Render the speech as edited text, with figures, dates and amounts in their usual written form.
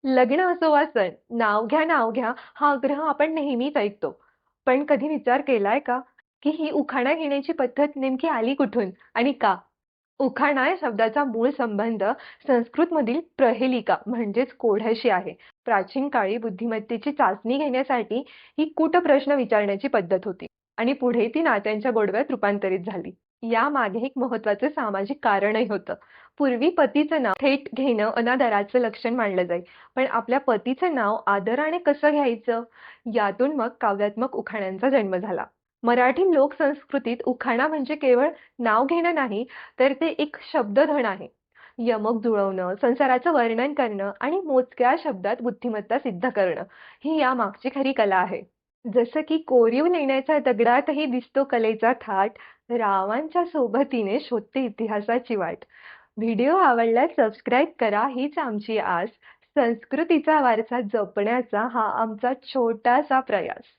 लग्न असो वा सण, नाव घ्या हा आग्रह आपण नेहमीच ऐकतो. पण कधी विचार केलाय का, की ही उखाणा घेण्याची पद्धत नेमकी आली कुठून आणि का? उखाणा या शब्दाचा मूळ संबंध संस्कृतमधील प्रहेलिका म्हणजेच कोढ्याशी आहे. प्राचीन काळी बुद्धिमत्तेची चाचणी घेण्यासाठी ही कूटप्रश्न विचारण्याची पद्धत होती आणि पुढे ती नात्यांच्या गोडव्यात रूपांतरित झाली. यामागे एक महत्त्वाचं सामाजिक कारणही होतं. पूर्वी पतीचं नाव थेट घेणं अनादराचं लक्षण मानलं जाई. पण आपल्या पतीचं नाव आदराने कसं घ्यायचं? यातून मग काव्यात्मक उखाण्यांचा जन्म झाला. मराठी लोकसंस्कृतीत उखाणा म्हणजे केवळ नाव घेणं नाही, तर ते एक शब्दधन आहे. यमक जुळवणं, संसाराचं वर्णन करणं आणि मोजक्या शब्दात बुद्धिमत्ता सिद्ध करणं, ही यामागची खरी कला आहे. जसं की कोरीव लेण्याच्या दगडातही दिसतो कलेचा थाट, रावांच्या सोबतीने शोधते इतिहासाची वाट. व्हिडिओ आवडल्यास सबस्क्राईब करा हीच आमची आस. संस्कृतीचा वारसा जपण्याचा हा आमचा छोटासा प्रयास.